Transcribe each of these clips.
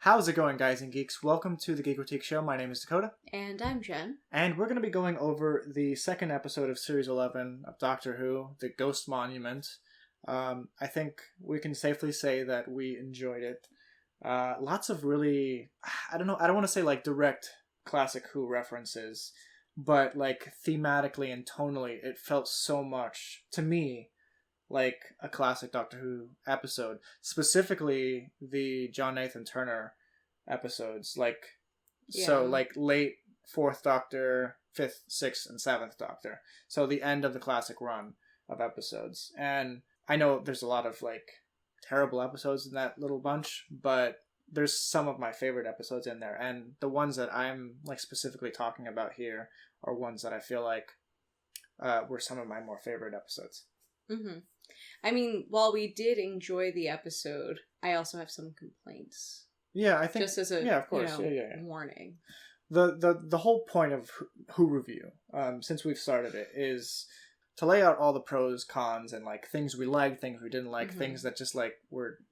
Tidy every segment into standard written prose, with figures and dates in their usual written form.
How's it going, guys and geeks? Welcome to the Geekritique show. My name is Dakota. And I'm Jen. And we're going to be going over the second episode of Series 11 of Doctor Who, The Ghost Monument. I think we can safely say that we enjoyed it. Lots of really, I don't want to say like direct classic Who references, but like thematically and tonally, it felt so much, to me, like a classic Doctor Who episode. Specifically, the John Nathan Turner episodes. So like late 4th Doctor, 5th, 6th, and 7th Doctor. So the end of the classic run of episodes. And I know there's a lot of like terrible episodes in that little bunch, but there's some of my favorite episodes in there. And the ones that I'm like specifically talking about here are ones that I feel like were some of my more favorite episodes. Mm-hmm. I mean, while we did enjoy the episode, I also have some complaints. Yeah, I think just as a of course. warning. The whole point of Who Review, since we've started it, is to lay out all the pros, cons, and like things we liked, things we didn't like, things that just like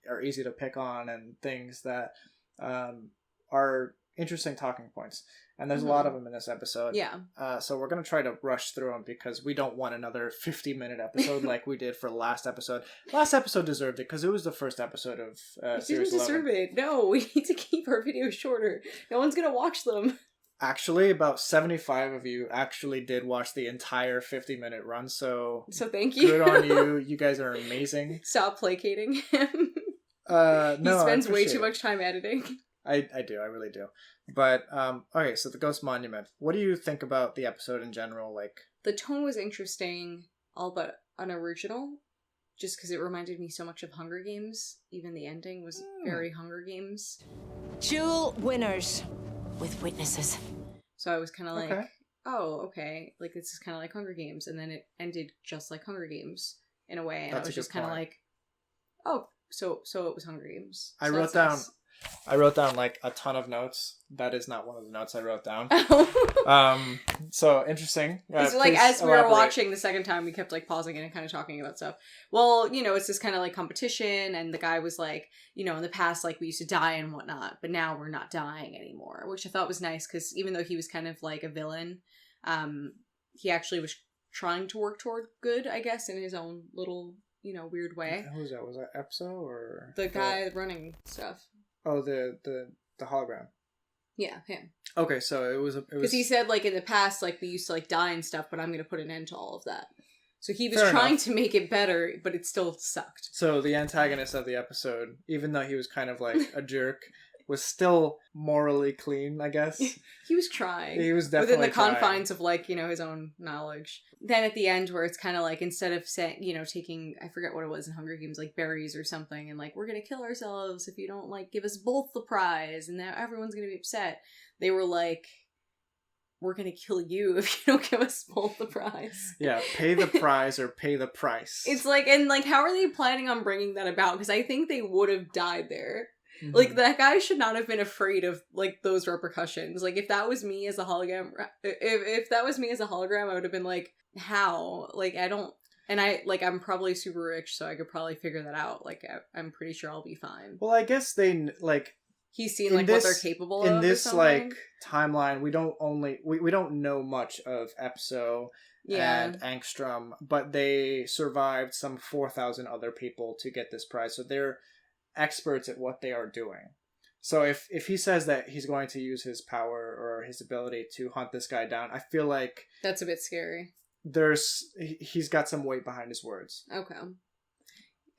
are easy to pick on, and things that are interesting talking points. And there's a lot of them in this episode. Yeah. So we're going to try to rush through them because we don't want another 50-minute episode like we did for the last episode. Last episode deserved it because it was the first episode of Series 11. It didn't deserve it. No, we need to keep our videos shorter. No one's going to watch them. Actually, about 75 of you actually did watch the entire 50-minute run, so thank you. Good on you. You guys are amazing. Stop placating him. No, he spends way too much time editing. I do, I really do. But, okay, so the Ghost Monument. What do you think about the episode in general? Like, the tone was interesting, all but unoriginal, just because it reminded me so much of Hunger Games. Even the ending was very Hunger Games. Duel winners with witnesses. So I was kind of like, oh, okay, like this is kind of like Hunger Games, and then it ended just like Hunger Games in a way, and I was just kind of like, oh, so it was Hunger Games. So I wrote down like a ton of notes. That is not one of the notes I wrote down. So interesting. So like as we were watching the second time, we kept like pausing and kind of talking about stuff. Well, it's this kind of like competition, and the guy was like, in the past, like we used to die and whatnot, but now we're not dying anymore, which I thought was nice because even though he was kind of like a villain, he actually was trying to work toward good, I guess, in his own little, weird way. Who was that? Was that Epso or the guy running stuff? Oh, the hologram. Yeah, him. Okay, so it was because he said like in the past, like we used to like die and stuff, but I'm gonna put an end to all of that. So he was trying to make it better, but it still sucked. So the antagonist of the episode, even though he was kind of like a jerk, was still morally clean, I guess. He was trying. He was definitely within the confines of like, his own knowledge. Then at the end where it's kind of like, instead of saying, taking, I forget what it was in Hunger Games, like berries or something, and like, we're going to kill ourselves if you don't like give us both the prize, and now everyone's going to be upset. They were like, we're going to kill you if you don't give us both the prize. Yeah, pay the prize or pay the price. It's like, and like, how are they planning on bringing that about? Because I think they would have died there. Like, that guy should not have been afraid of, like, those repercussions. Like, if that was me as a hologram, if that was me as a hologram, I would have been like, how? Like, I don't, and I'm probably super rich, so I could probably figure that out. Like, I'm pretty sure I'll be fine. Well, I guess they, like, he's seen, like, what they're capable of. In this, like, timeline, we don't know much of Epso and Angstrom, but they survived some 4,000 other people to get this prize, so they're experts at what they are doing. So if he says that he's going to use his power or his ability to hunt this guy down, I feel like that's a bit scary. He's got some weight behind his words.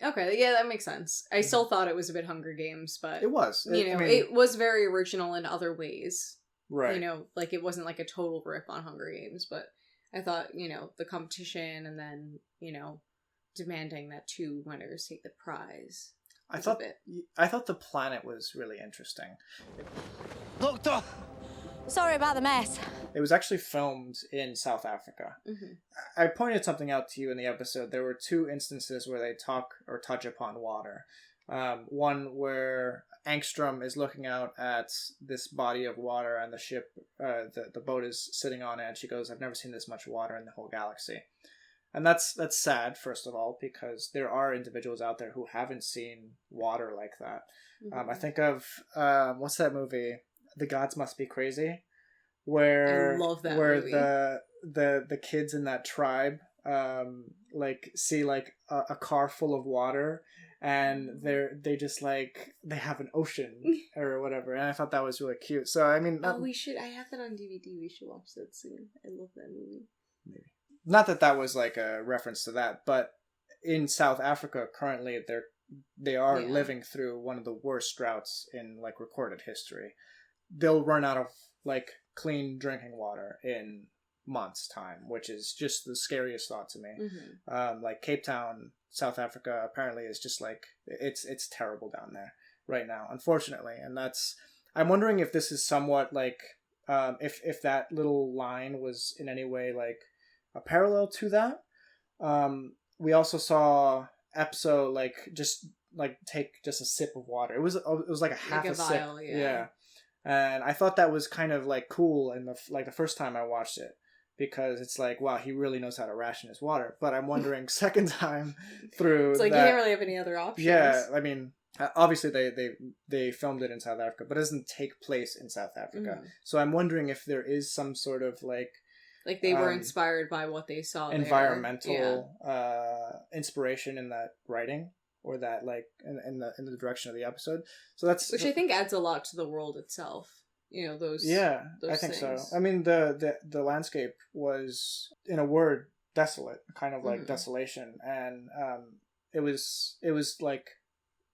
Okay, yeah, that makes sense. I still thought it was a bit Hunger Games, but it was. It was very original in other ways. Right. Like it wasn't like a total rip on Hunger Games, but I thought, the competition and then, demanding that 2 winners take the prize. I thought the planet was really interesting. Doctor! Sorry about the mess. It was actually filmed in South Africa. I pointed something out to you in the episode. There were 2 instances where they talk or touch upon water. One where Angstrom is looking out at this body of water and the ship, the boat is sitting on it, and she goes, I've never seen this much water in the whole galaxy. And that's sad, first of all, because there are individuals out there who haven't seen water like that. I think of what's that movie? The Gods Must Be Crazy, where I love that where movie. the kids in that tribe like see like a car full of water, and they just like they have an ocean or whatever, and I thought that was really cute. So I mean, we should. I have that on DVD. We should watch that soon. I love that movie. Maybe not that was like a reference to that, but in South Africa currently they are living through one of the worst droughts in like recorded history. They'll run out of like clean drinking water in months' time, which is just the scariest thought to me. Like Cape Town, South Africa, apparently is just like it's terrible down there right now, unfortunately. And I'm wondering if this is somewhat like if that little line was in any way like a parallel to that. We also saw Epso like just like take just a sip of water. It was like a half a vial, sip. Yeah. And I thought that was kind of like cool in the first time I watched it, because it's like, wow, he really knows how to ration his water. But I'm wondering second time through, it's like you can't really have any other options. Yeah, I mean, obviously they filmed it in South Africa, but it doesn't take place in South Africa. So I'm wondering if there is some sort of like they were inspired by what they saw environmental inspiration in that writing, or that like in the direction of the episode. So which I think adds a lot to the world itself. You know, those I think things. So. I mean, the landscape was, in a word, desolate, kind of like desolation, and it was like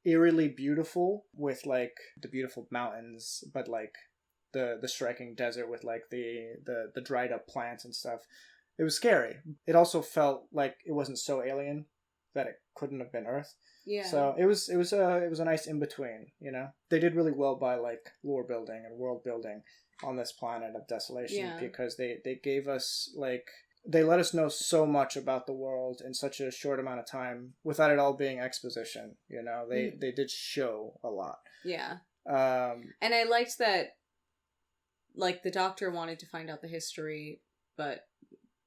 eerily beautiful, with like the beautiful mountains, but like the striking desert with like the dried up plants and stuff. It was scary. It also felt like it wasn't so alien that it couldn't have been Earth. Yeah. So it was a nice in between, you know. They did really well by like lore building and world building on this planet of desolation, because they gave us like, they let us know so much about the world in such a short amount of time without it all being exposition, you know. They did show a lot. Yeah. And I liked that, like, the Doctor wanted to find out the history, but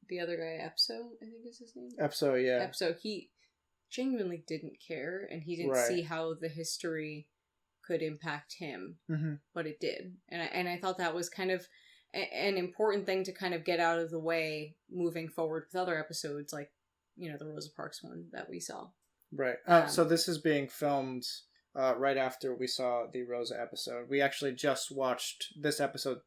the other guy, Epso, I think is his name. Epso, yeah. Epso, he genuinely didn't care, and he didn't see how the history could impact him, but it did. And I thought that was kind of an important thing to kind of get out of the way moving forward with other episodes, like, you know, the Rosa Parks one that we saw. Right. So this is being filmed right after we saw the Rosa episode. We actually just watched this episode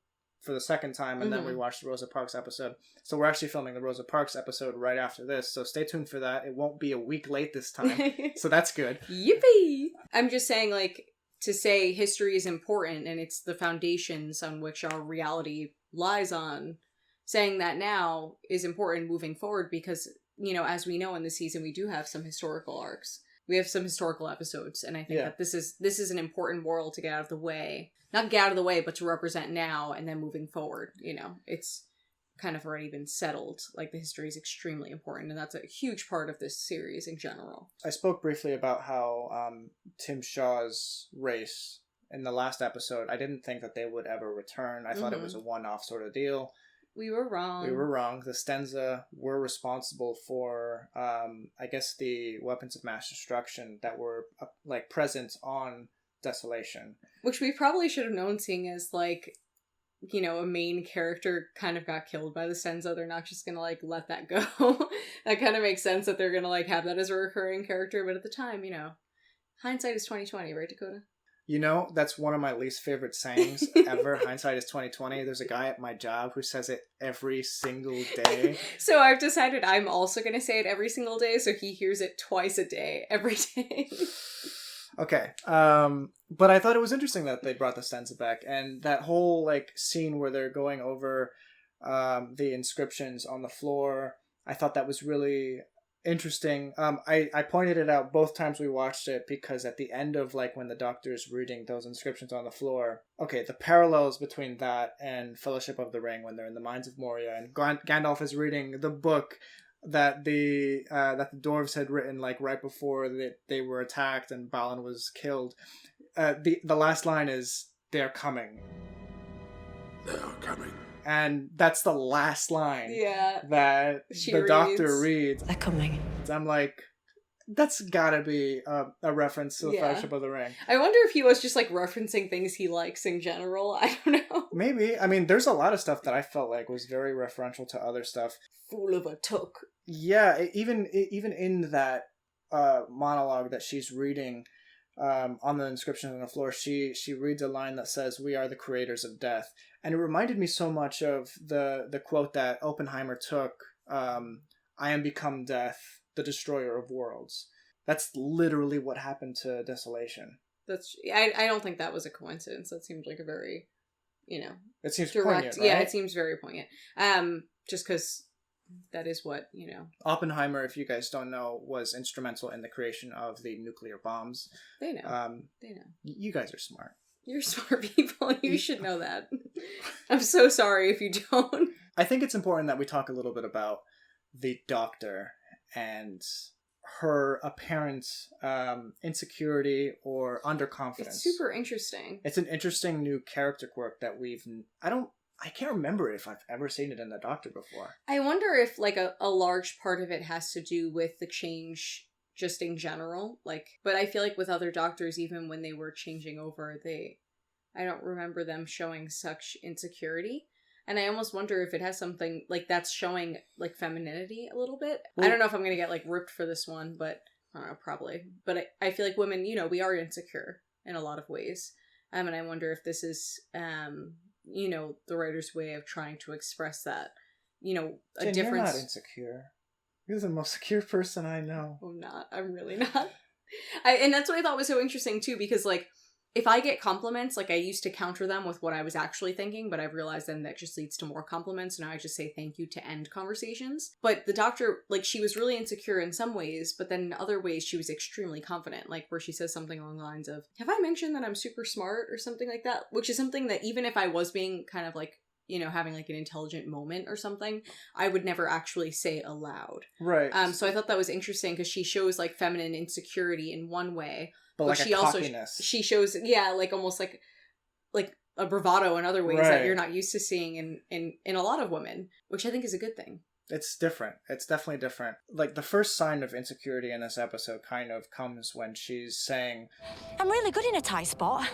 for the second time, and then we watched the Rosa Parks episode. So we're actually filming the Rosa Parks episode right after this, so stay tuned for that. It won't be a week late this time, so that's good. Yippee! I'm just saying, like, to say history is important and it's the foundations on which our reality lies on, saying that now is important moving forward, because, you know, as we know in the season, we do have some historical arcs. We have some historical episodes, and I think that this is an important moral to get out of the way. Not get out of the way, but to represent now and then moving forward. You know, it's kind of already been settled. Like, the history is extremely important, and that's a huge part of this series in general. I spoke briefly about how Tim Shaw's race in the last episode, I didn't think that they would ever return. I thought it was a one-off sort of deal. We were wrong. The Stenza were responsible for, I guess, the weapons of mass destruction that were like present on Desolation. Which we probably should have known, seeing as, like, you know, a main character kind of got killed by the Stenza. They're not just gonna, like, let that go. That kind of makes sense that they're gonna, like, have that as a recurring character, but at the time, you know, hindsight is 20/20, right, Dakota? You know, that's one of my least favorite sayings ever. Hindsight is 20/20. There's a guy at my job who says it every single day. So I've decided I'm also going to say it every single day, so he hears it twice a day, every day. Okay. But I thought it was interesting that they brought the Stenza back, and that whole, like, scene where they're going over the inscriptions on the floor. I thought that was really interesting. I pointed it out both times we watched it, because at the end of, like, when the Doctor's reading those inscriptions on the floor, okay, the parallels between that and Fellowship of the Ring when they're in the Mines of Moria, and Gandalf is reading the book that the dwarves had written, like, right before they were attacked and Balin was killed. The last line is, "They're coming." They are coming. And that's the last line that she the reads. Doctor reads. They're coming. I'm like, that's gotta be a reference to the Fellowship of the Ring. I wonder if he was just like referencing things he likes in general. I don't know. Maybe. I mean, there's a lot of stuff that I felt like was very referential to other stuff. Fool of a took. Yeah, even in that monologue that she's reading on the inscription on the floor, she reads a line that says, "We are the creators of death," and it reminded me so much of the quote that Oppenheimer took. I am become death, the destroyer of worlds. That's literally what happened to Desolation. I don't think that was a coincidence. That seemed like a very, it seems direct. poignant, right? Yeah, it seems very poignant. Just because that is what, Oppenheimer, if you guys don't know, was instrumental in the creation of the nuclear bombs. They know. They know. You guys are smart. You're smart people. You should know that. I'm so sorry if you don't. I think it's important that we talk a little bit about the Doctor and her apparent insecurity or underconfidence. It's super interesting. It's an interesting new character quirk that I can't remember if I've ever seen it in the Doctor before. I wonder if like a large part of it has to do with the change just in general. But I feel like with other Doctors, even when they were changing over, I don't remember them showing such insecurity. And I almost wonder if it has something like that's showing like femininity a little bit. Well, I don't know if I'm going to get like ripped for this one, but I don't know, probably. But I feel like women, we are insecure in a lot of ways. And I wonder if this is, the writer's way of trying to express that, a Jen, difference. You're not insecure. You're the most secure person I know. I'm not. I'm really not. And that's what I thought was so interesting too, because like, if I get compliments, like I used to counter them with what I was actually thinking, but I've realized then that just leads to more compliments. Now I just say thank you to end conversations. But the Doctor, like she was really insecure in some ways, but then in other ways she was extremely confident, like where she says something along the lines of, have I mentioned that I'm super smart or something like that? Which is something that even if I was being kind of like, having like an intelligent moment or something, I would never actually say aloud. Right. So I thought that was interesting because she shows like feminine insecurity in one way, but like she cockiness. She shows, like almost like a bravado in other ways that you're not used to seeing in a lot of women, which I think is a good thing. It's different. It's definitely different. Like the first sign of insecurity in this episode kind of comes when she's saying, I'm really good in a tight spot.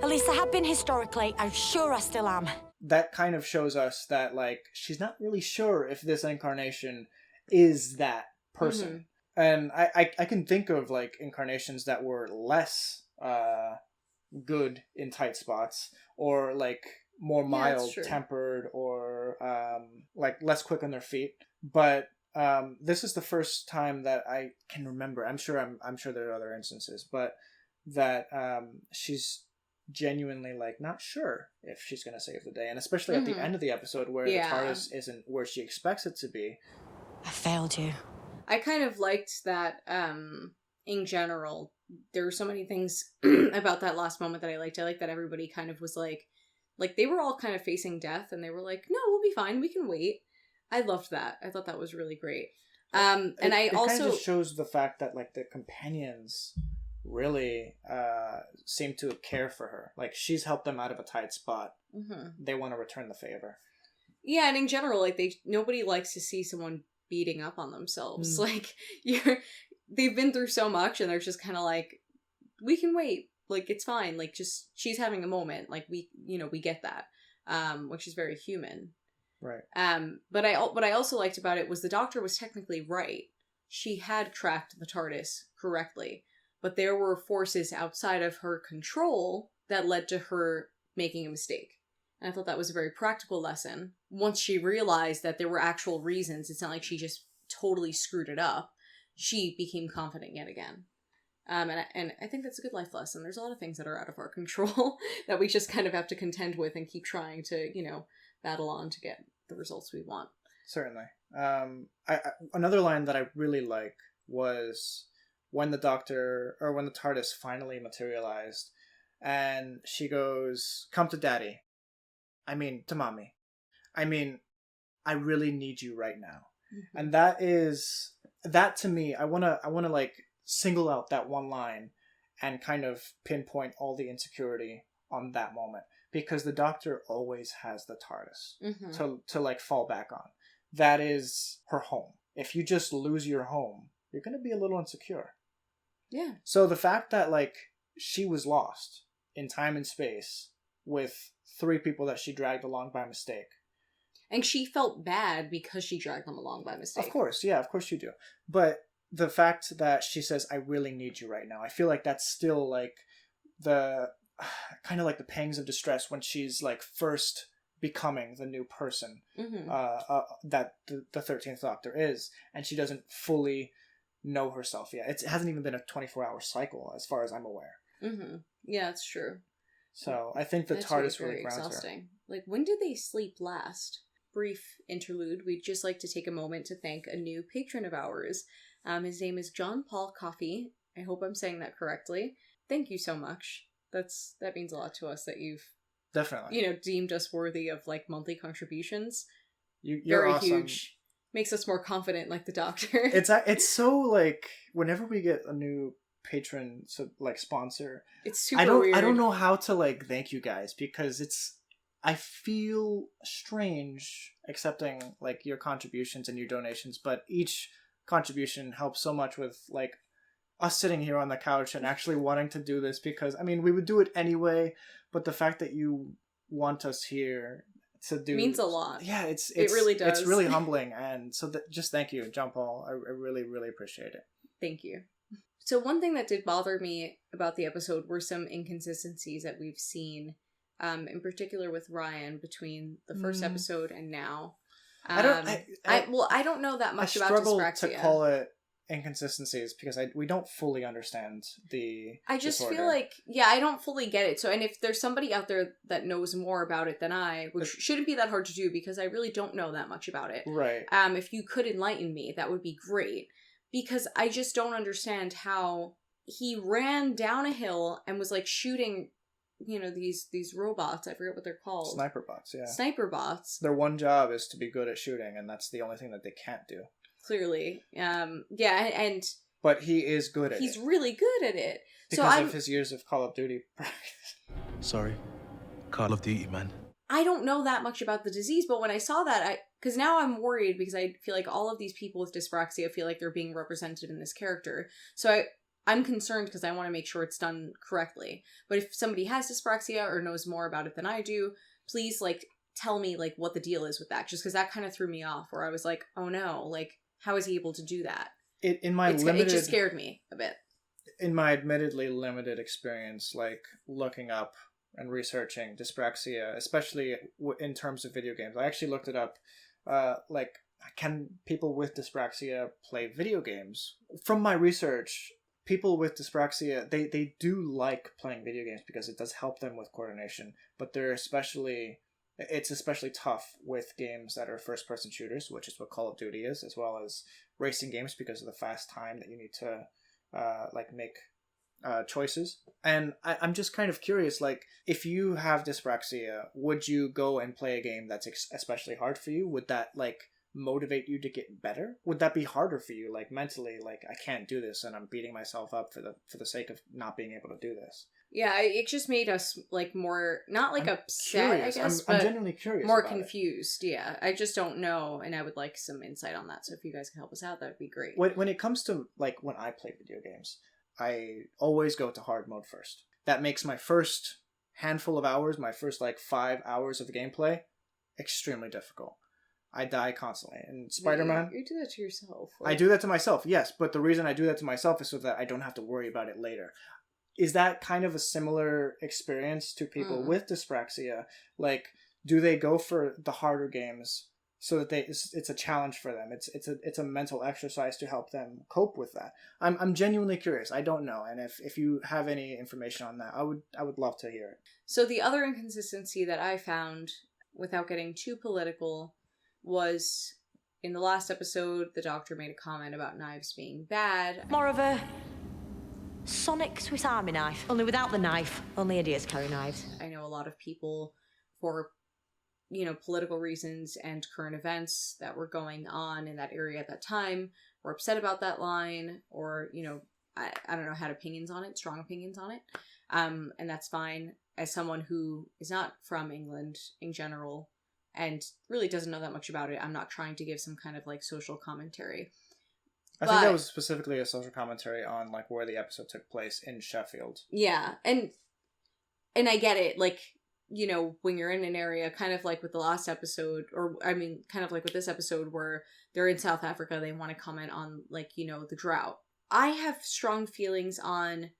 At least I have been historically. I'm sure I still am. That kind of shows us that like she's not really sure if this incarnation is that person. Mm-hmm. And I can think of like incarnations that were less good in tight spots, or like more mild tempered, or like less quick on their feet. But this is the first time that I can remember. I'm sure there are other instances, but that she's genuinely like not sure if she's gonna save the day, and especially at the end of the episode where the TARDIS isn't where she expects it to be. I failed you. I kind of liked that, in general, there were so many things about that last moment that I liked. I liked that everybody kind of was like they were all kind of facing death, and they were like, no, we'll be fine, we can wait. I loved that. I thought that was really great. It also kind of just shows the fact that like the companions really seem to care for her. Like she's helped them out of a tight spot. Mm-hmm. They want to return the favor. Yeah, and in general, like nobody likes to see someone beating up on themselves. Like they've been through so much, and they're just kind of like, we can wait, like it's fine, like just she's having a moment, like we get that, which is very human, right? But what I also liked about it was the Doctor was technically right. She had tracked the TARDIS correctly, but there were forces outside of her control that led to her making a mistake. And I thought that was a very practical lesson. Once she realized that there were actual reasons, it's not like she just totally screwed it up. She became confident yet again. And I think that's a good life lesson. There's a lot of things that are out of our control that we just kind of have to contend with and keep trying to, battle on to get the results we want. Certainly. Another line that I really like was when the TARDIS finally materialized, and she goes, "Come to Daddy. I mean, to Mommy. I mean, I really need you right now." Mm-hmm. And that to me, I want to like single out that one line and kind of pinpoint all the insecurity on that moment, because the Doctor always has the TARDIS to like fall back on. That is her home. If you just lose your home, you're going to be a little insecure. Yeah. So the fact that like she was lost in time and space with 3 people that she dragged along by mistake. And she felt bad because she dragged them along by mistake. Of course, yeah, of course you do. But the fact that she says, I really need you right now, I feel like that's still like the kind of like the pangs of distress when she's like first becoming the new person that the 13th Doctor is, and she doesn't fully know herself yet. It hasn't even been a 24-hour cycle as far as I'm aware. Yeah, it's true. So I think the TARDIS really grounds exhausting. her. Like, when did they sleep last? Brief interlude. We'd just like to take a moment to thank a new patron of ours. His name is John Paul Coffey. I hope I'm saying that correctly. Thank you so much. That means a lot to us that you've definitely deemed us worthy of like monthly contributions. You're very awesome. Huge. Makes us more confident, like the Doctor. It's so like whenever we get a new patron sponsor, it's super weird. I don't know how to like thank you guys, because I feel strange accepting like your contributions and your donations, but each contribution helps so much with like us sitting here on the couch and actually wanting to do this, because I mean we would do it anyway, but the fact that you want us here to do means a lot. Yeah, it really does. It's really humbling, and so just thank you, John Paul. I really, really appreciate it. Thank you. So one thing that did bother me about the episode were some inconsistencies that we've seen, in particular with Ryan between the first episode and now. I don't know that much about dyspraxia. I struggle to call it inconsistencies because we don't fully understand the I just disorder. feel like, I don't fully get it. So, and if there's somebody out there that knows more about it than I, which shouldn't be that hard to do because I really don't know that much about it. Right. If you could enlighten me, that would be great. Because I just don't understand how he ran down a hill and was like shooting, these robots. I forget what they're called. Sniper bots, yeah. Sniper bots. Their one job is to be good at shooting, and that's the only thing that they can't do. Clearly. And but he is good at it. He's really good at it. Because of his years of Call of Duty practice. Sorry. Call of Duty, man. I don't know that much about the disease, but when I saw that, because now I'm worried because I feel like all of these people with dyspraxia feel like they're being represented in this character. So I'm concerned because I want to make sure it's done correctly. But if somebody has dyspraxia or knows more about it than I do, please tell me what the deal is with that. Just because that kind of threw me off, where I was like, oh no, how is he able to do that? It just scared me a bit. In my admittedly limited experience, looking up and researching dyspraxia, especially in terms of video games, I actually looked it up. Can people with dyspraxia play video games? From my research, people with dyspraxia, they do like playing video games because it does help them with coordination, but it's especially tough with games that are first-person shooters, which is what Call of Duty is, as well as racing games because of the fast time that you need to make choices. And I'm just kind of curious, if you have dyspraxia, would you go and play a game that's especially hard for you? Would that motivate you to get better? Would that be harder for you, mentally, I can't do this and I'm beating myself up for the sake of not being able to do this? Yeah, it just made us more not upset, curious. I guess, I'm genuinely curious. More confused. Yeah, I just don't know, and I would like some insight on that. So if you guys can help us out, that would be great. When it comes to when I play video games, I always go to hard mode first. That makes my first handful of hours, my first 5 hours of gameplay, extremely difficult. I die constantly. In Spider-Man, you do that to yourself. I do that to myself, yes, but the reason I do that to myself is so that I don't have to worry about it later. Is that kind of a similar experience to people with dyspraxia? Do they go for the harder games so that it's a challenge for them? It's a mental exercise to help them cope with that. I'm genuinely curious. I don't know, and if you have any information on that, I would love to hear it. So the other inconsistency that I found, without getting too political, was in the last episode, the Doctor made a comment about knives being bad. More of a Sonic Swiss Army knife, only without the knife. Only idiots carry knives. I know a lot of people, for political reasons and current events that were going on in that area at that time, were upset about that line, or I don't know, had opinions on it, strong opinions on it, and that's fine. as someone who is not from England in general and really doesn't know that much about it, I'm not trying to give some kind of like social commentary. I think that was specifically a social commentary on like where the episode took place in Sheffield. Yeah, and I get it, like, you know, when you're in an area, kind of like with the last episode, or I mean, kind of like with this episode where they're in South Africa, they want to comment on, like, you know, the drought. I have strong feelings on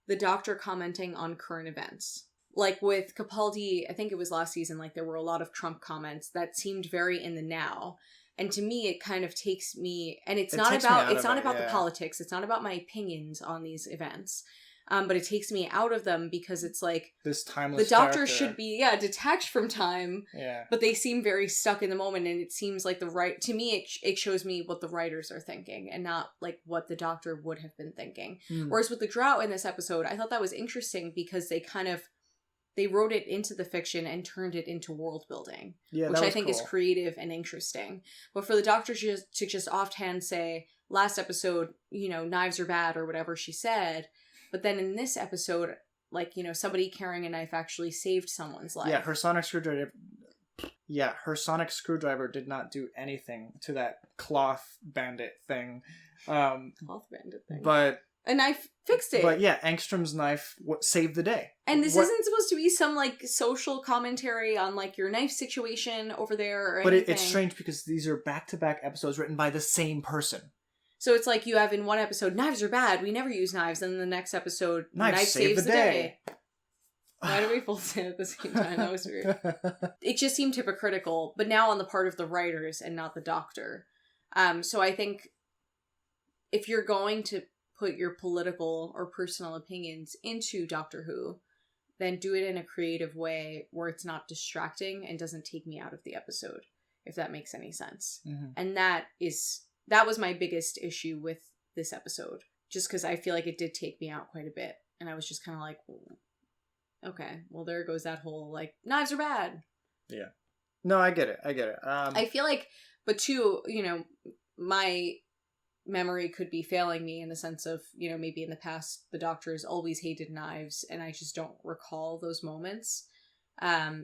the Doctor commenting on current events. Like with Capaldi, I think it was last season, like there were a lot of Trump comments that seemed very in the now. And to me, it kind of takes me, and it's not about the politics. It's not about my opinions on these events. But it takes me out of them because it's like this timeless the Doctor character should be detached from time. Yeah. But they seem very stuck in the moment, and it seems like to me it shows me what the writers are thinking and not like what the Doctor would have been thinking. Whereas with the drought in this episode, I thought that was interesting because they wrote it into the fiction and turned it into world building, which I think is creative and interesting. But for the Doctor to just offhand say last episode, you know, knives are bad or whatever she said. But then in this episode, like, you know, somebody carrying a knife actually saved someone's life. Yeah, her sonic screwdriver did not do anything to that cloth bandit thing. But a knife fixed it. But yeah, Angstrom's knife saved the day. And this isn't supposed to be some like social commentary on like your knife situation over there or anything. But it's strange because these are back-to-back episodes written by the same person. So it's like you have in one episode, knives are bad, we never use knives. And in the next episode, knife saves the day. Why do we both say it at the same time? That was weird. It just seemed hypocritical, but now on the part of the writers and not the Doctor. So I think if you're going to put your political or personal opinions into Doctor Who, then do it in a creative way where it's not distracting and doesn't take me out of the episode, if that makes any sense. Mm-hmm. And that was my biggest issue with this episode, just because I feel like it did take me out quite a bit. And I was just kind of like, okay, well, there goes that whole, like, knives are bad. Yeah. No, I get it. I feel like, but too, you know, my memory could be failing me in the sense of, you know, maybe in the past, the Doctor has always hated knives, and I just don't recall those moments.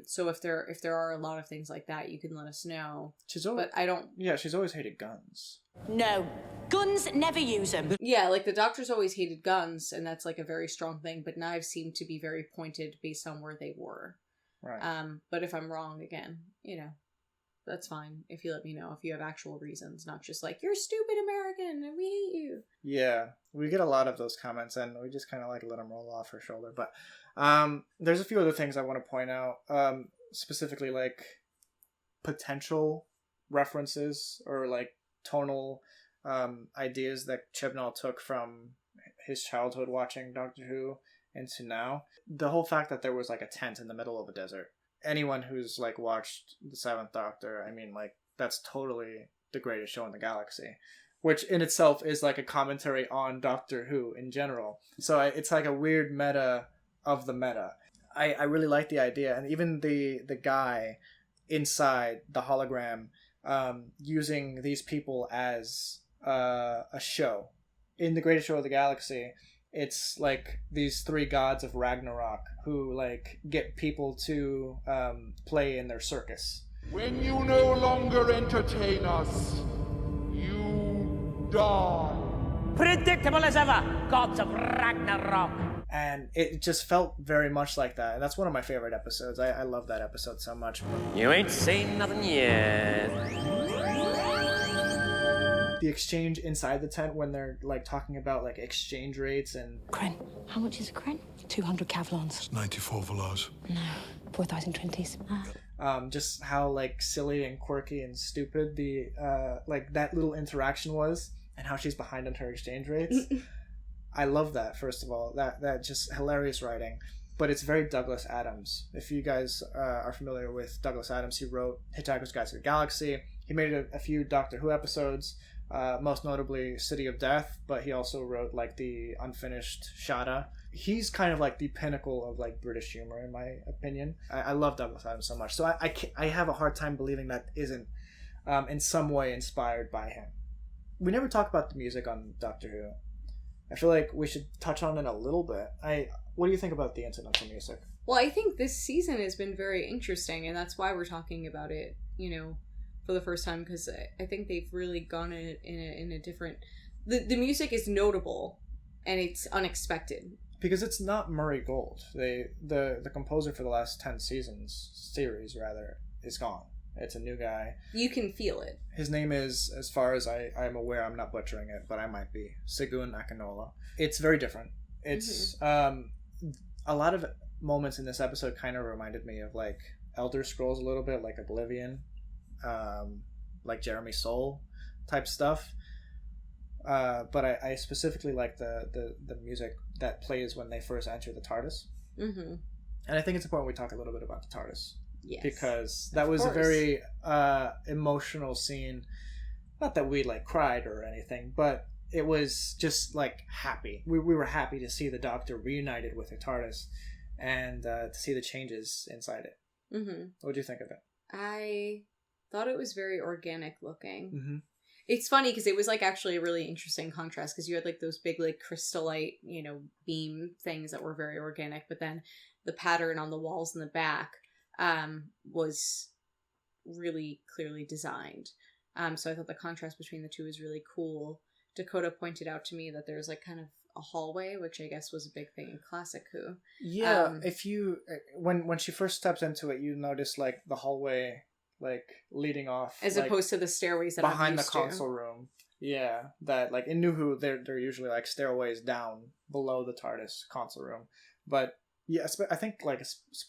So if there are a lot of things like that, you can let us know. But I don't. Yeah, she's always hated guns. No, guns, never use them. Yeah, like the Doctor's always hated guns, and that's like a very strong thing. But knives seem to be very pointed based on where they were. Right. But if I'm wrong, again, you know, that's fine. If you let me know if you have actual reasons, not just like you're stupid American and we hate you. Yeah, we get a lot of those comments, and we just kind of like let them roll off our shoulder. But there's a few other things I want to point out, specifically like potential references or like tonal ideas that Chibnall took from his childhood watching Doctor Who into now. The whole fact that there was like a tent in the middle of a desert. Anyone who's like watched the Seventh Doctor, I mean, like that's totally the greatest show in the galaxy, which in itself is like a commentary on Doctor Who in general. So it's like a weird meta of the meta. I really like the idea, and even the guy inside the hologram using these people as a show in the greatest show of the galaxy. It's like these three gods of Ragnarok who like get people to play in their circus. When you no longer entertain us, you die. Predictable as ever, gods of Ragnarok. And it just felt very much like that. And that's one of my favorite episodes. I love that episode so much. You ain't seen nothing yet. The exchange inside the tent when they're like talking about like exchange rates and... Kren. How much is a Kren? 200 Kavlons. It's 94 Velas. No, 4,020s. Just how like silly and quirky and stupid the like that little interaction was, and how she's behind on her exchange rates. I love that, first of all. That just hilarious writing. But it's very Douglas Adams. If you guys are familiar with Douglas Adams, he wrote Hitchhiker's Guide to the Galaxy. He made a few Doctor Who episodes, most notably City of Death, but he also wrote like the unfinished Shada. He's kind of like the pinnacle of like British humor, in my opinion. I love Douglas Adams so much. So I have a hard time believing that isn't in some way inspired by him. We never talk about the music on Doctor Who. I feel like we should touch on it a little bit. What do you think about the incidental music? Well, I think this season has been very interesting, and that's why we're talking about it, for the first time, because I think they've really gone in a different... The music is notable, and it's unexpected. Because it's not Murray Gold. The composer for the last 10 series, is gone. It's a new guy. You can feel it. His name is, as far as I'm aware, I'm not butchering it, but I might be, Segun Akinola. It's very different. It's a lot of moments in this episode kind of reminded me of like Elder Scrolls a little bit, like Oblivion, like Jeremy Soule type stuff. But I specifically like the music that plays when they first enter the TARDIS. Mm-hmm. And I think it's important we talk a little bit about the TARDIS. Yes. Because that was a very emotional scene. Not that we like cried or anything, but it was just like happy. We were happy to see the Doctor reunited with the TARDIS and to see the changes inside it. Mm-hmm. What do you think of it? I thought it was very organic looking. Mm-hmm. It's funny because it was like actually a really interesting contrast because you had like those big like crystallite, beam things that were very organic, but then the pattern on the walls in the back was really clearly designed. So I thought the contrast between the two was really cool. Dakota pointed out to me that there's like kind of a hallway, which I guess was a big thing in Classic Who. Yeah, if you when she first steps into it, you notice like the hallway like leading off as like, opposed to the stairways that behind the console room. Yeah, that like in New Who they're usually like stairways down below the TARDIS console room. But yeah, I think like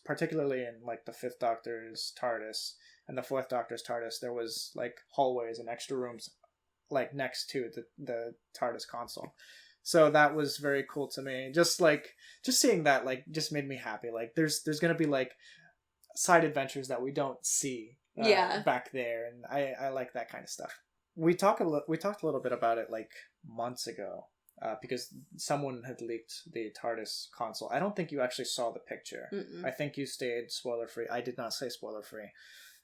particularly in like the Fifth Doctor's TARDIS and the Fourth Doctor's TARDIS, there was like hallways and extra rooms like next to the TARDIS console. So that was very cool to me. Just seeing that like just made me happy. Like there's gonna be like side adventures that we don't see back there, and I like that kind of stuff. We talked a little bit about it like months ago because someone had leaked the TARDIS console. I don't think you actually saw the picture. I think you stayed spoiler free. I did not say spoiler free.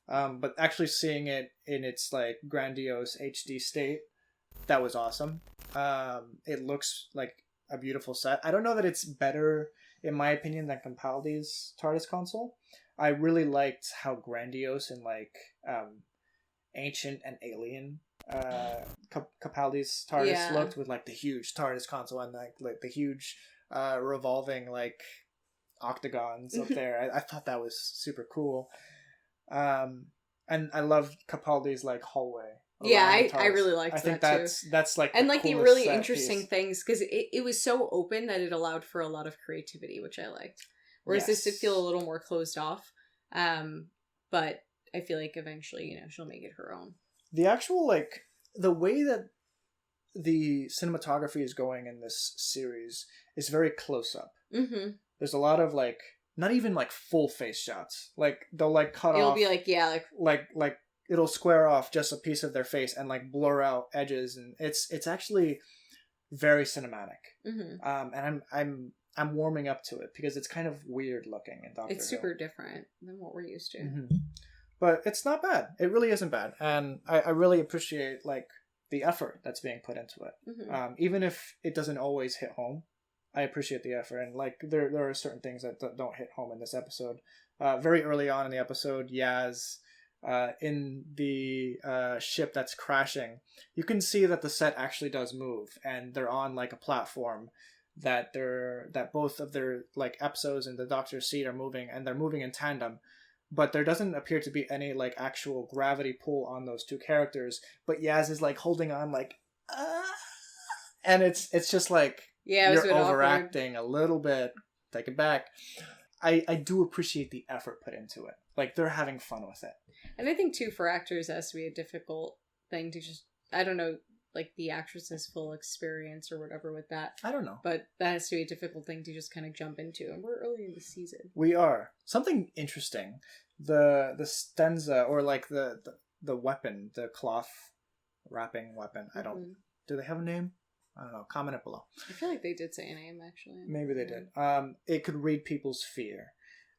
But actually seeing it in its like grandiose HD state, that was awesome. It looks like a beautiful set. I don't know that it's better, in my opinion, than Capaldi's TARDIS console. I really liked how grandiose and like ancient and alien Capaldi's TARDIS looked with like the huge TARDIS console and like the huge revolving like octagons up there. I thought that was super cool. And I loved Capaldi's like hallway. Yeah, I really liked that too. I think that's like and like the really interesting things because it was so open that it allowed for a lot of creativity, which I liked. Whereas this did feel a little more closed off. But I feel like eventually, she'll make it her own. The actual like the way that the cinematography is going in this series is very close up. Mm-hmm. There's a lot of like not even like full face shots. Like they'll like cut off. It'll be like like it'll square off just a piece of their face and like blur out edges, and it's actually very cinematic. Mm-hmm. And I'm warming up to it because it's kind of weird looking in Doctor Who. It's super different than what we're used to. Mm-hmm. But it's not bad. It really isn't bad, and I really appreciate like the effort that's being put into it. Mm-hmm. Even if it doesn't always hit home, I appreciate the effort, and like there are certain things that don't hit home in this episode. Very early on in the episode, Yaz, in the ship that's crashing, you can see that the set actually does move, and they're on like a platform that both of their like episodes and the Doctor's seat are moving, and they're moving in tandem. But there doesn't appear to be any like actual gravity pull on those two characters. But Yaz is like holding on like, and it's just like you're overacting a little bit. Take it back. I do appreciate the effort put into it. Like they're having fun with it. And I think too for actors it has to be a difficult thing to just like the actress's full experience or whatever with that. I don't know. But that has to be a difficult thing to just kind of jump into. And we're early in the season. We are. Something interesting. The stenza, or like the weapon, the cloth wrapping weapon. I don't... Do they have a name? I don't know. Comment it below. I feel like they did say a name, actually. Maybe they did. It could read people's fear.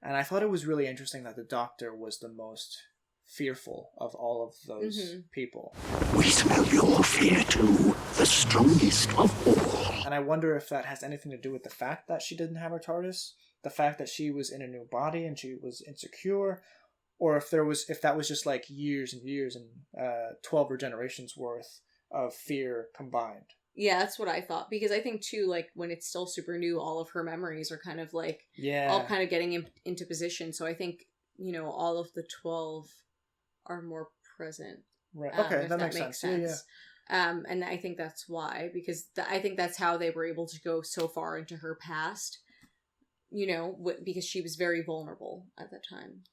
And I thought it was really interesting that the Doctor was the most fearful of all of those people. We smell your fear too, the strongest of all. And I wonder if that has anything to do with the fact that she didn't have her TARDIS, the fact that she was in a new body and she was insecure, or if that was just like years and years and 12 regenerations worth of fear combined. Yeah, that's what I thought, because I think too, like, when it's still super new, all of her memories are kind of like all kind of getting into position. So I think, you know, all of the 12 are more present. Right. Okay, that makes sense. Yeah. And I think that's why, because I think that's how they were able to go so far into her past, you know, because she was very vulnerable at that time.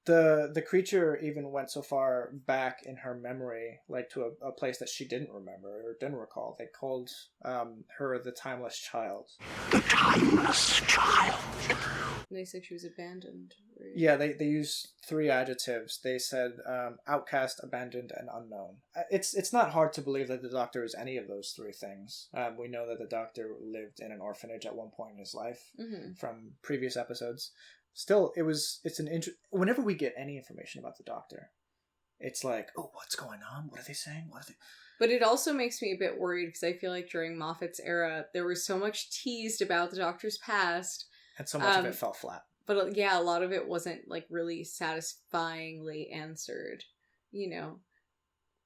The creature even went so far back in her memory, like to a place that she didn't remember or didn't recall. They called her the Timeless Child. The Timeless Child. And they said she was abandoned. Right? Yeah, they used 3 adjectives. They said outcast, abandoned, and unknown. It's not hard to believe that the Doctor is any of those 3 things. We know that the Doctor lived in an orphanage at one point in his life from previous episodes. Still, whenever we get any information about the Doctor, it's like, oh, what's going on? What are they saying? But it also makes me a bit worried, because I feel like during Moffat's era, there was so much teased about the Doctor's past. And so much of it fell flat. But yeah, a lot of it wasn't like really satisfyingly answered. You know,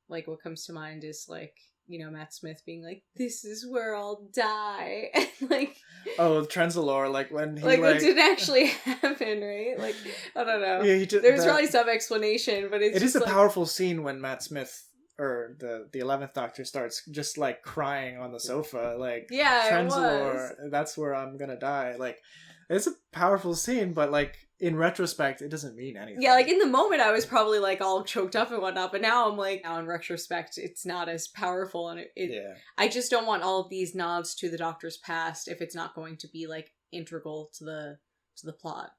like what comes to mind is like, you know, Matt Smith being like, "This is where I'll die," and like, oh, Trenzalore, like when he like it didn't actually happen, right? Like, I don't know. Yeah, there's probably some explanation, but it is a powerful scene when Matt Smith or the 11th Doctor starts just like crying on the sofa, like, yeah, Trenzalore, that's where I'm gonna die. Like, it's a powerful scene, but like in retrospect, it doesn't mean anything. Yeah, like in the moment, I was probably like all choked up and whatnot, but now I'm like, now in retrospect, it's not as powerful, and I just don't want all of these nods to the Doctor's past if it's not going to be like integral to the plot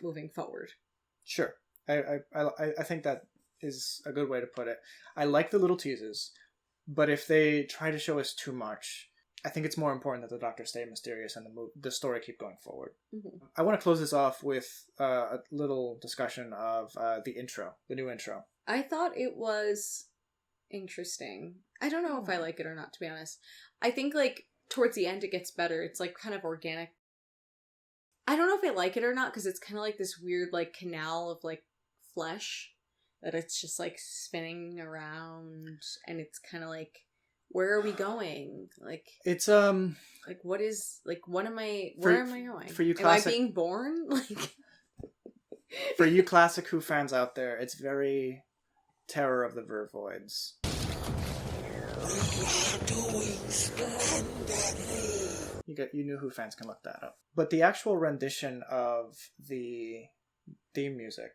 moving forward. Sure, I think that is a good way to put it. I like the little teases, but if they try to show us too much, I think it's more important that the Doctor stay mysterious and the story keep going forward. Mm-hmm. I want to close this off with a little discussion of the new intro. I thought it was interesting. I don't know if I like it or not, to be honest. I think like towards the end it gets better. It's like kind of organic. I don't know if I like it or not, because it's kind of like this weird like canal of like flesh that it's just like spinning around, and it's kind of like, where are we going? Like, it's like, what is, like, what am I, where am I going? For you classic, am I being born? Like, for you classic Who fans out there, it's very Terror of the Vervoids. You new Who fans can look that up. But the actual rendition of the theme music,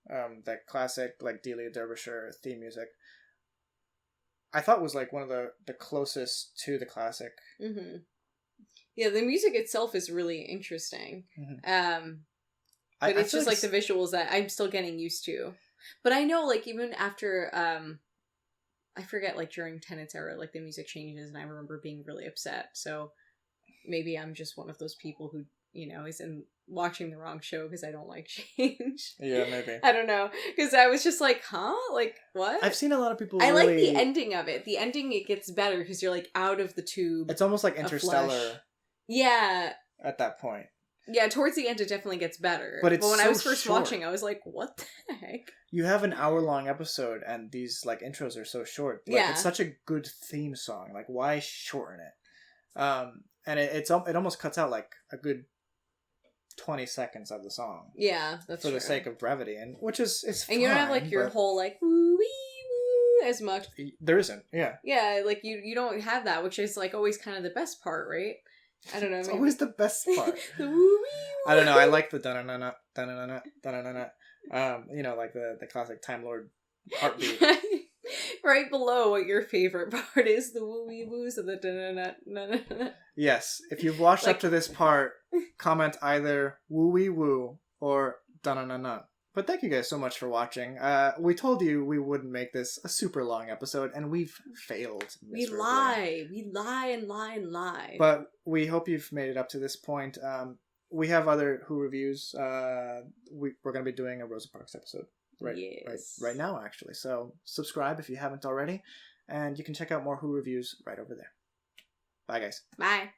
that classic like Delia Derbyshire theme music, I thought was like one of the closest to the classic. Mm-hmm. Yeah, the music itself is really interesting. Mm-hmm. But it's just like the visuals that I'm still getting used to. But I know, like, even after, I forget, like, during Tennant's era, like, the music changes, and I remember being really upset. So maybe I'm just one of those people who, you know, is watching the wrong show because I don't like change. Yeah, maybe. I don't know. Because I was just like, huh? Like, what? I've seen a lot of people I like the ending of it. The ending, it gets better because you're, like, out of the tube. It's almost like Interstellar. Yeah. At that point. Yeah, towards the end it definitely gets better. But when I was first watching, I was like, what the heck? You have an hour-long episode, and these, like, intros are so short. Like, it's such a good theme song. Like, why shorten it? And it almost cuts out, like, a good 20 seconds of the song. Yeah, that's for the sake of brevity, and which is fine. And you don't have, like, your whole, like, woo-wee-woo as much. There isn't, yeah. Yeah, like, you don't have that, which is, like, always kind of the best part, right? I don't know. It's always the best part. I don't know. I like the da-na-na-na, da-na-na-na, da-na-na-na. You know, like the classic Time Lord heartbeat. Right below what your favorite part is, the woo-wee-woos of the da-na-na-na-na. Yes. If you've watched up to this part, comment either woo-wee-woo or da-na-na-na. But thank you guys so much for watching. We told you we wouldn't make this a super long episode, and we've failed miserably. We lie and lie and lie. But we hope you've made it up to this point. We have other Who reviews. We're going to be doing a Rosa Parks episode right now, actually. So subscribe if you haven't already, and you can check out more Who reviews right over there. Bye, guys. Bye.